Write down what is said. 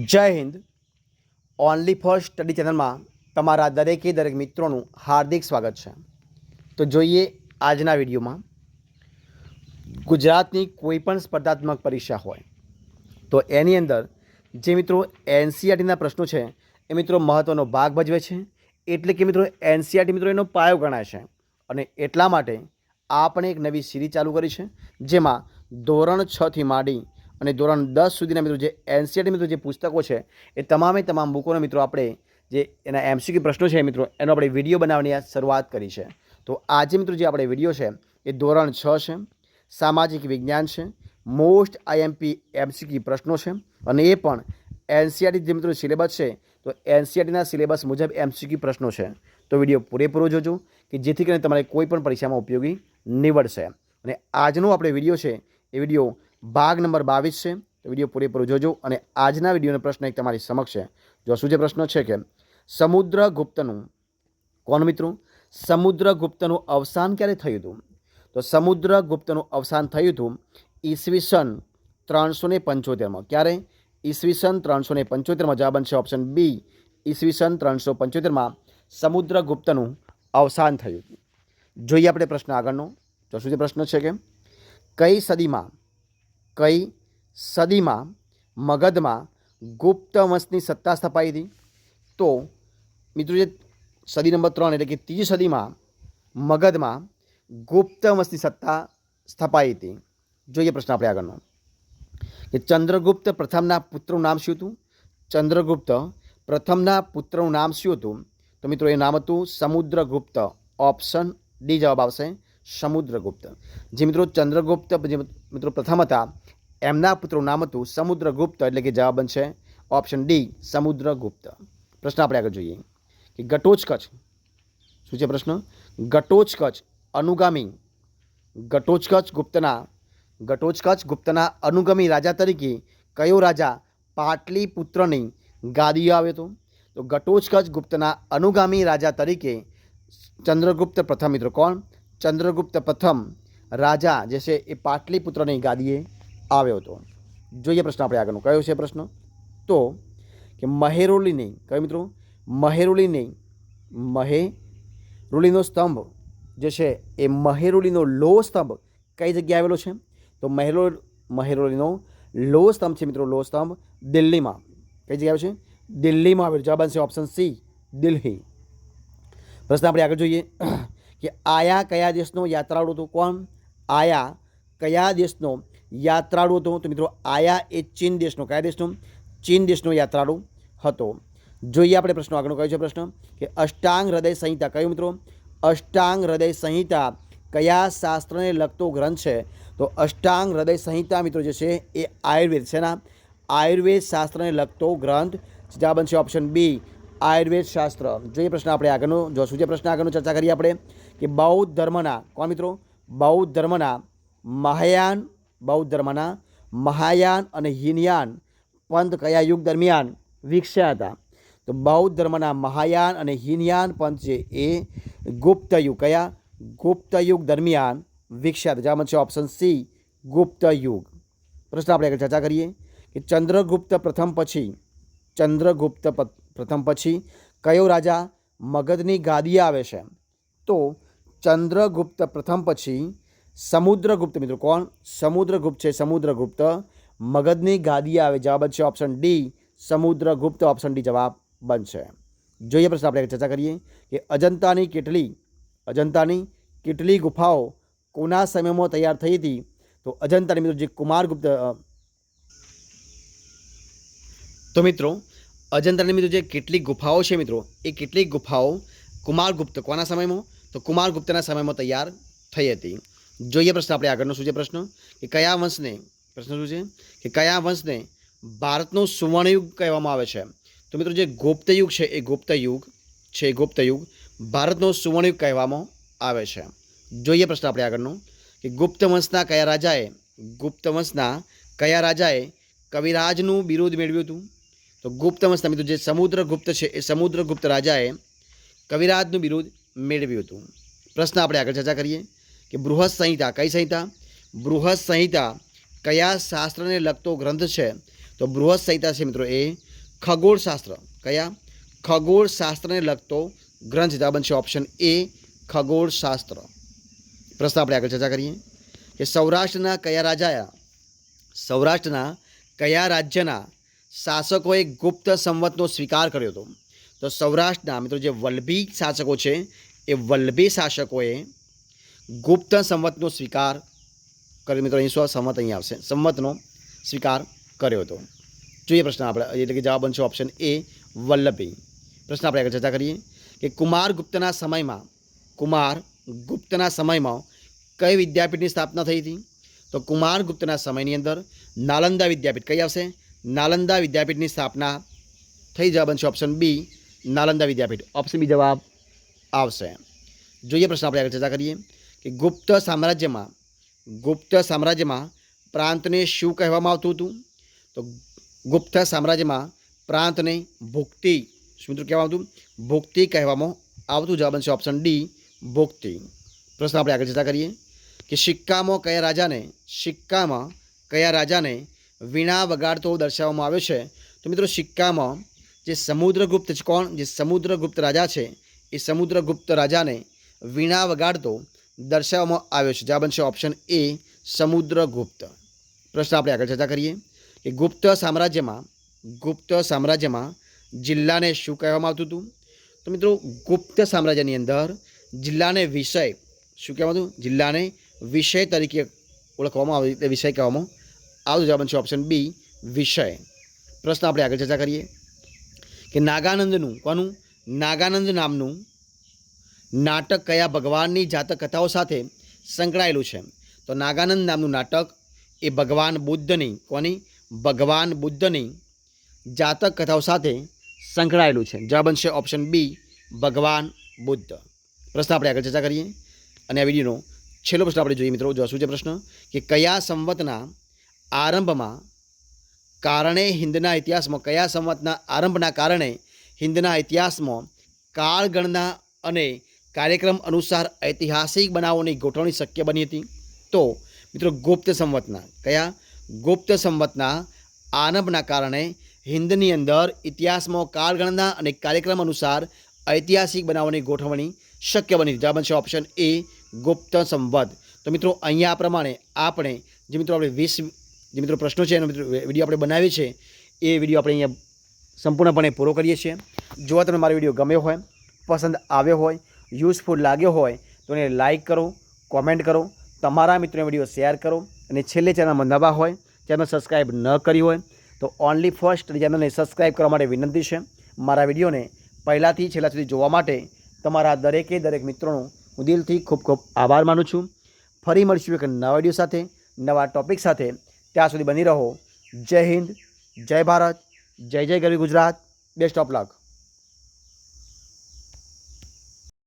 જય Hind. Only for study ચેનલમાં તમારા દરેક મિત્રોનું હાર્દિક સ્વાગત છે. તો જોઈએ આજના વિડીયોમાં ગુજરાતની કોઈ પણ સ્પર્ધાત્મક પરીક્ષા હોય તો એની અંદર જે મિત્રો એનસીઈઆરટીના પ્રશ્નો છે એ મિત્રો મહત્ત્વનો ભાગ ભજવે છે. એટલે કે મિત્રો એનસીઈઆરટી મિત્રો એનો પાયો ગણાય છે અને એટલા માટે આપણે એક નવી સિરીઝ ચાલુ કરી છે જેમાં ધોરણ 6થી માંડી અને ધોરણ 10 સુધીના મિત્રો જે એનસીઈઆરટી મિત્રો જે પુસ્તકો છે એ તમામે તમામ બુકોના મિત્રો આપણે જે એના એમસીક્યુ પ્રશ્નો છે મિત્રો એનો આપણે વિડીયો બનાવવાની શરૂઆત કરી છે. તો આજે મિત્રો જે આપણે વિડીયો છે એ ધોરણ 6 છે, સામાજિક વિજ્ઞાન છે, મોસ્ટ આઈએમપી એમસીક્યુ પ્રશ્નો છે અને એ પણ એનસીઈઆરટી જે મિત્રો સિલેબસ છે તો એનસીઈઆરટીના સિલેબસ મુજબ એમસીક્યુ પ્રશ્નો છે. તો વિડીયો પૂરેપૂરો જોજો કે જેથી કરીને તમારે કોઈ પણ પરીક્ષામાં ઉપયોગી નીવડશે. અને આજનો આપણે વિડીયો છે એ વિડીયો ભાગ નંબર 22 છે. તો વિડીયો પૂરેપૂરો જોજો. અને આજના વિડીયોનો પ્રશ્ન એક તમારી સમક્ષ છે. જો શું જે પ્રશ્ન છે કે સમુદ્રગુપ્તનું કોણ મિત્રો સમુદ્રગુપ્તનું અવસાન ક્યારે થયું હતું? તો સમુદ્રગુપ્તનું અવસાન થયું હતું ઈસવીસન 375માં. ક્યારે? ઈસવીસન 375માં. જવાબ બનશે ઓપ્શન બી, ઈસવીસન 375માં સમુદ્રગુપ્તનું અવસાન થયું હતું. જોઈએ આપણે પ્રશ્ન આગળનો. જો શું જે પ્રશ્ન છે કે કઈ સદીમાં મગધમાં ગુપ્ત વંશની સત્તા સ્થપાઈ હતી? તો મિત્રો જે સદી નંબર 3 એટલે કે ત્રીજી સદીમાં મગધમાં ગુપ્ત વંશની સત્તા સ્થપાઈ હતી. જોઈએ પ્રશ્ન આપણે આગળનો કે ચંદ્રગુપ્ત પ્રથમના પુત્રનું નામ શું હતું? ચંદ્રગુપ્ત પ્રથમના પુત્રનું નામ શું હતું? તો મિત્રો એ નામ હતું સમુદ્રગુપ્ત. ઓપ્શન ડી જવાબ આવશે, સમુદ્રગુપ્ત. જે મિત્રો ચંદ્રગુપ્ત જે મિત્રો પ્રથમ હતા એમના પુત્રનું નામ હતું સમુદ્રગુપ્ત. એટલે કે જવાબ બનશે ઓપ્શન ડી, સમુદ્રગુપ્ત. પ્રશ્ન આપણે આગળ જોઈએ કે ઘટોત્કચ શું છે પ્રશ્ન? ઘટોત્કચ અનુગામી ઘટોત્કચ ગુપ્તના અનુગામી રાજા તરીકે કયો રાજા પાટલીપુત્રની ગાદીએ આવ્યો હતો? તો ઘટોત્કચ ગુપ્તના અનુગામી રાજા તરીકે ચંદ્રગુપ્ત પ્રથમ મિત્રો કોણ? ચંદ્રગુપ્ત પ્રથમ રાજા જે છે એ પાટલીપુત્રની ગાદીએ આવ્યો હતો. જોઈએ પ્રશ્ન આપણે આગળનો કયો છે પ્રશ્ન? તો કે મહેરુલીની કયો મિત્રો? મહેરુલીનો સ્તંભ જે છે એ મહેરુલીનો લોહ સ્તંભ કઈ જગ્યાએ આવેલો છે? તો મહેરુલીનો લોહ સ્તંભ છે મિત્રો, લોહ સ્તંભ દિલ્હીમાં. કઈ જગ્યાએ છે? દિલ્હીમાં આવેલો. જવાબ છે ઓપ્શન સી, દિલ્હી. પ્રશ્ન આપણે આગળ જોઈએ કે આયા કયા દેશનો યાત્રાળુ હતો? કોણ? આયા કયા દેશનો યાત્રાળુ હતો? તો મિત્રો આયા એ ચીન દેશનો. કયા દેશનો? ચીન દેશનો યાત્રાળુ હતો. જોઈએ આપણે પ્રશ્નો આગળનો કયો છે પ્રશ્ન કે અષ્ટાંગ હૃદય સંહિતા કયો મિત્રો? અષ્ટાંગ હૃદય સંહિતા કયા શાસ્ત્રને લગતો ગ્રંથ છે? તો અષ્ટાંગ હૃદય સંહિતા મિત્રો જે છે એ આયુર્વેદ છે ના આયુર્વેદ શાસ્ત્રને લગતો ગ્રંથ. જવાબ બનશે ઓપ્શન બી, આયુર્વેદ શાસ્ત્ર. જોઈએ પ્રશ્ન આપણે આગળનો. જો શું છે પ્રશ્ન આગળનો ચર્ચા કરીએ આપણે કે બૌદ્ધ ધર્મના કોણ મિત્રો? બૌદ્ધ ધર્મના મહાયાન અને હીનયાન પંથ કયા યુગ દરમિયાન વિકસ્યા હતા? તો બૌદ્ધ ધર્મના મહાયાન અને હીનયાન પંથ છે એ ગુપ્ત યુગ કયા? ગુપ્ત યુગ દરમિયાન વિકસ્યા હતા. જવાબ છે ઓપ્શન સી, ગુપ્ત યુગ. પ્રશ્ન આપણે આગળ ચર્ચા કરીએ કે ચંદ્રગુપ્ત પ્રથમ પછી કયો રાજા મગધની ગાદીએ આવે છે? તો ચંદ્રગુપ્ત પ્રથમ પછી સમુદ્રગુપ્ત મિત્રો કોણ? સમુદ્રગુપ્ત છે, સમુદ્રગુપ્ત મગધની ગાદીએ આવે. જવાબ છે option D, Samudragupta. Option D જવાબ બનશે. જોઈએ પ્રશ્ન આપણે ચર્ચા કરીએ કે અજંતાની કેટલી ગુફાઓ કોના સમયમાં તૈયાર થઈ હતી? તો અજંતાની મિત્રો જે અજંતાની મિત્રો જે કેટલીક ગુફાઓ છે મિત્રો એ કેટલીક ગુફાઓ કુમારગુપ્ત કોના સમયમાં? તો કુમારગુપ્તના સમયમાં તૈયાર થઈ હતી. જોઈએ પ્રશ્ન આપણે આગળનો શું છે પ્રશ્ન કે કયા વંશને ભારતનો સુવર્ણયુગ કહેવામાં આવે છે? તો મિત્રો જે ગુપ્તયુગ છે એ ગુપ્તયુગ ભારતનો સુવર્ણયુગ કહેવામાં આવે છે. જોઈએ પ્રશ્ન આપણે આગળનો કે ગુપ્ત વંશના કયા રાજાએ કવિરાજનું બિરુદ મેળવ્યું હતું? તો ગુપ્ત વંશના મિત્રો જે સમુદ્રગુપ્ત છે એ સમુદ્રગુપ્ત રાજાએ કવિરાજનું બિરુદ મેળવ્યું હતું. પ્રશ્ન આપણે આગળ ચર્ચા કરીએ કે બૃહદ સંહિતા કઈ સંહિતા? બૃહદ સંહિતા કયા શાસ્ત્રને લગતો ગ્રંથ છે? તો બૃહદ સંહિતા છે મિત્રો એ ખગોળશાસ્ત્ર, કયા ખગોળશાસ્ત્રને લગતો ગ્રંથ જવાબ બનશે ઓપ્શન એ ખગોળશાસ્ત્ર. પ્રશ્ન આપણે આગળ ચર્ચા કરીએ કે સૌરાષ્ટ્રના કયા રાજ્યના શાસકોએ ગુપ્ત સંવતનો સ્વીકાર કર્યો હતો? તો સૌરાષ્ટ્રના મિત્રો જે વલ્લભી શાસકો છે એ વલ્લભી શાસકોએ ગુપ્ત સંવતનો સ્વીકાર કર્યો. મિત્રો અહીં શું સંવત અહીં આવશે, સંવતનો સ્વીકાર કર્યો હતો. જોઈએ પ્રશ્ન આપણે, એટલે કે જવાબ બનશે ઓપ્શન એ વલ્લભી. પ્રશ્ન આપણે આગળ ચર્ચા કરીએ કે કુમારગુપ્તના સમયમાં કઈ વિદ્યાપીઠની સ્થાપના થઈ હતી? તો કુમારગુપ્તના સમયની અંદર નાલંદા વિદ્યાપીઠ, કઈ આવશે? નાલંદા વિદ્યાપીઠની સ્થાપના થઈ. જવાબ બનશે ઓપ્શન બી નાલંદા વિદ્યાપીઠ. ઓપ્શન બી જવાબ આવશે. જોઈએ પ્રશ્ન આપણે આગળ ચર્ચા કરીએ કે ગુપ્ત સામ્રાજ્યમાં પ્રાંતને શું કહેવામાં આવતું હતું? તો ગુપ્ત સામ્રાજ્યમાં પ્રાંતને ભુક્તિ, શું મિત્રો કહેવામાં આવતું? ભુક્તિ કહેવામાં આવતું. જવાબ બનશે ઓપ્શન ડી ભુક્તિ. પ્રશ્ન આપણે આગળ ચર્ચા કરીએ કે સિક્કામાં કયા રાજાને વીણા વગાડતો દર્શાવવામાં આવ્યો છે? તો મિત્રો સિક્કામાં જે સમુદ્રગુપ્ત છે, કોણ? જે સમુદ્રગુપ્ત રાજા છે, એ સમુદ્રગુપ્ત રાજાને વીણા વગાડતો દર્શાવવામાં આવ્યો છે. જવાબ બનશે ઓપ્શન એ સમુદ્રગુપ્ત. પ્રશ્ન આપણે આગળ ચર્ચા કરીએ કે ગુપ્ત સામ્રાજ્યમાં જિલ્લાને શું કહેવામાં આવતું હતું? તો મિત્રો ગુપ્ત સામ્રાજ્યની અંદર જિલ્લાને વિષય શું કહેવામાં આવતું? જિલ્લાને વિષય તરીકે ઓળખવામાં આવે, એટલે વિષય કહેવામાં આવતું. જવાબ બનશે ઓપ્શન બી વિષય. પ્રશ્ન આપણે આગળ ચર્ચા કરીએ કે નાગાનંદ નામનું નાટક કયા ભગવાનની જાતક કથાઓ સાથે સંકળાયેલું છે? તો નાગાનંદ નામનું નાટક એ ભગવાન બુદ્ધની જાતક કથાઓ સાથે સંકળાયેલું છે. જવાબ બનશે ઓપ્શન બી ભગવાન બુદ્ધ. પ્રશ્ન આપણે આગળ ચર્ચા કરીએ અને આ વિડીયોનો છેલ્લો પ્રશ્ન આપણે જોઈએ મિત્રો. જો શું છે પ્રશ્ન કે કયા સંવતના આરંભના કારણે હિન્દના ઇતિહાસમાં કાળગણના અને કાર્યક્રમ અનુસાર ઐતિહાસિક બનાવોની ગોઠવણી શક્ય બની હતી? તો મિત્રો ગુપ્ત સંવતના આરંભના કારણે હિન્દની અંદર ઇતિહાસમાં કાળગણના અને કાર્યક્રમ અનુસાર ઐતિહાસિક બનાવોની ગોઠવણી શક્ય બની હતી. જવાબ બનશે ઓપ્શન એ ગુપ્ત સંવત. તો મિત્રો અહીંયા આ પ્રમાણે આપણે જે મિત્રો આપણે 20 જે મિત્રો પ્રશ્નો છે એનો વિડીયો આપણે બનાવીએ છીએ, એ વિડીયો આપણે અહીંયા સંપૂર્ણપણે પૂરો કરીએ છીએ. જો તમને મારો વિડીયો ગમ્યો હોય, પસંદ આવ્યો હોય, યુઝફુલ લાગ્યો હોય તો એને લાઇક કરો, કોમેન્ટ કરો, તમારા મિત્રોને વિડીયો શેર કરો અને છેલ્લે ચેનલમાં નવા હોય, ચેનલ સબસ્ક્રાઈબ ન કરી હોય તો ઓનલી ફર્સ્ટ ચેનલને સબસ્ક્રાઈબ કરવા માટે વિનંતી છે. મારા વિડીયોને પહેલાંથી છેલ્લા સુધી જોવા માટે તમારા દરેક મિત્રોનો હું દિલથી ખૂબ ખૂબ આભાર માનું છું. ફરી મળીશું એક નવા વિડીયો સાથે, નવા ટૉપિક સાથે. ત્યાં સુધી બની રહો. જય હિન્દ, જય ભારત, જય ગરવી ગુજરાત. Best of luck.